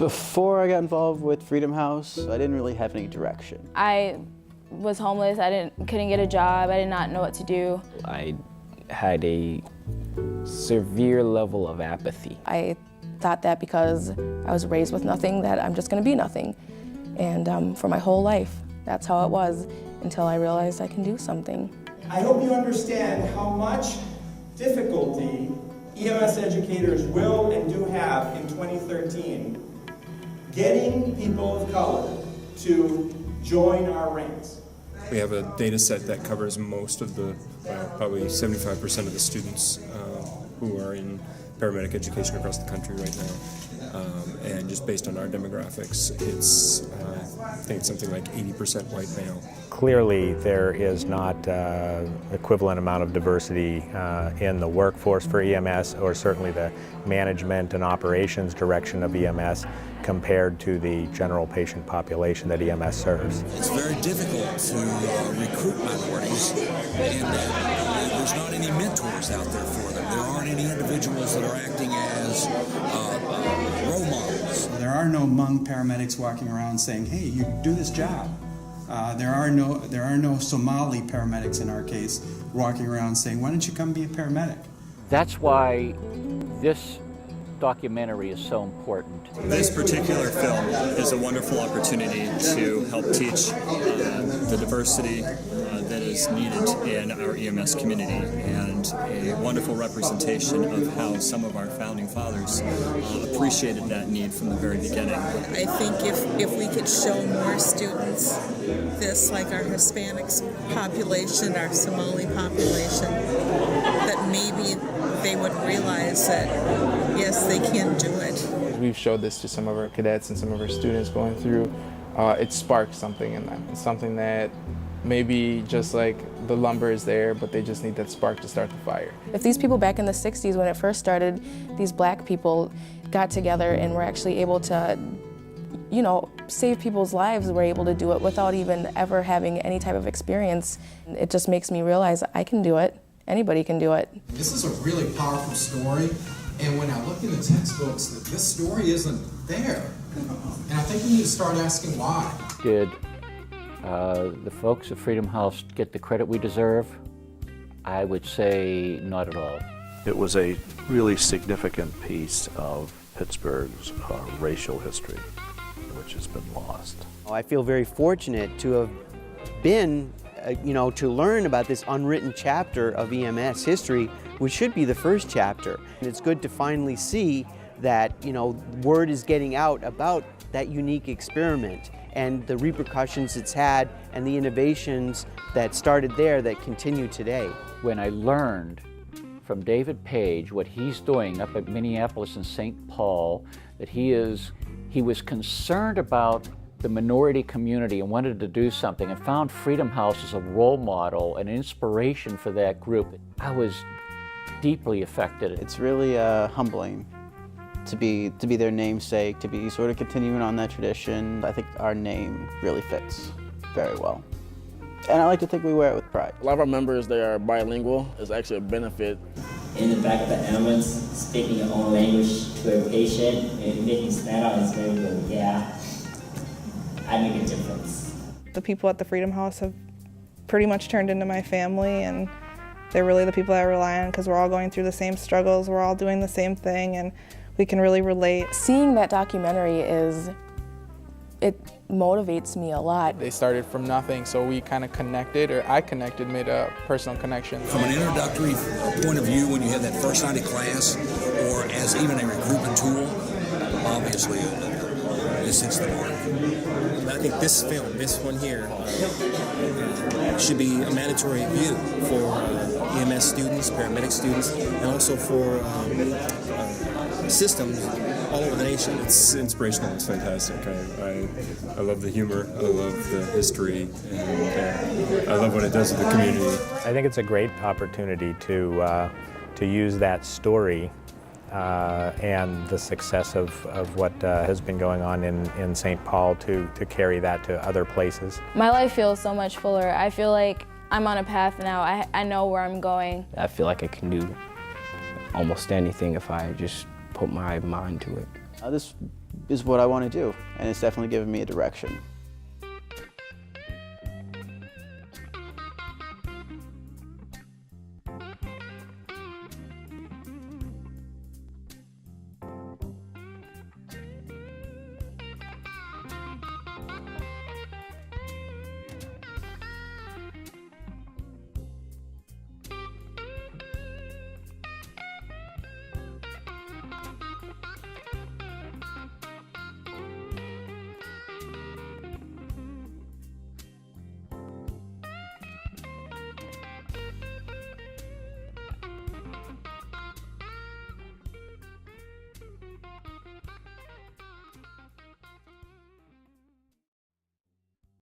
Before I got involved with Freedom House, I didn't really have any direction. I was homeless. Couldn't get a job. I did not know what to do. I had a severe level of apathy. I thought that because I was raised with nothing, that I'm just going to be nothing. And for my whole life, that's how it was, until I realized I can do something. I hope you understand how much difficulty EMS educators will and do have in 2013 getting people of color to join our ranks. We have a data set that covers most of the, probably 75% of the students who are in paramedic education across the country right now. And just based on our demographics, it's, I think it's something like 80% white male. Clearly, there is not equivalent amount of diversity in the workforce for EMS, or certainly the management and operations direction of EMS compared to the general patient population that EMS serves. It's very difficult to recruit minorities, and there's not any mentors out there for them. There aren't any individuals that are acting as role models. There are no Hmong paramedics walking around saying, hey, you do this job. There are no Somali paramedics in our case walking around saying, why don't you come be a paramedic? That's why this documentary is so important. This particular film is a wonderful opportunity to help teach the diversity that is needed in our EMS community, and a wonderful representation of how some of our founding fathers appreciated that need from the very beginning. I think if we could show more students this, like our Hispanics population, our Somali population, that maybe they would realize that, yes, they can do it. We've showed this to some of our cadets and some of our students going through. It sparks something in them. It's something that maybe just like the lumber is there, but they just need that spark to start the fire. If these people back in the 60s, when it first started, these black people got together and were actually able to, you know, save people's lives, were able to do it without even ever having any type of experience. It just makes me realize I can do it. Anybody can do it. This is a really powerful story, and when I look in the textbooks, this story isn't there. And I think we need to start asking why. Did the folks at Freedom House get the credit we deserve? I would say not at all. It was a really significant piece of Pittsburgh's racial history, which has been lost. I feel very fortunate to have been, to learn about this unwritten chapter of EMS history, which should be the first chapter. And it's good to finally see that, word is getting out about that unique experiment and the repercussions it's had and the innovations that started there that continue today. When I learned from David Page what he's doing up at Minneapolis and St. Paul, that he was concerned about the minority community and wanted to do something, and found Freedom House as a role model, an inspiration for that group, I was deeply affected. It's really humbling to be their namesake, to be sort of continuing on that tradition. I think our name really fits very well. And I like to think we wear it with pride. A lot of our members, they are bilingual. It's actually a benefit. In the back of the ambulance, speaking your own language to a patient and making stand out is very good. Yeah, I make a difference. The people at the Freedom House have pretty much turned into my family, and they're really the people I rely on because we're all going through the same struggles, we're all doing the same thing, and we can really relate. Seeing that documentary it motivates me a lot. They started from nothing, so we kind of connected, or I connected, made a personal connection. From an introductory point of view, when you have that first night of class, or as even a recruitment tool, obviously this hits the mark. I think this film, this one here, should be a mandatory view for EMS students, paramedic students, and also for systems all over the nation. It's inspirational. It's fantastic. I love the humor. I love the history, and I love what it does to the community. I think it's a great opportunity to use that story and the success of what has been going on in St. Paul to carry that to other places. My life feels so much fuller. I feel like I'm on a path now. I know where I'm going. I feel like I can do almost anything if I just put my mind to it. This is what I want to do, and it's definitely given me a direction.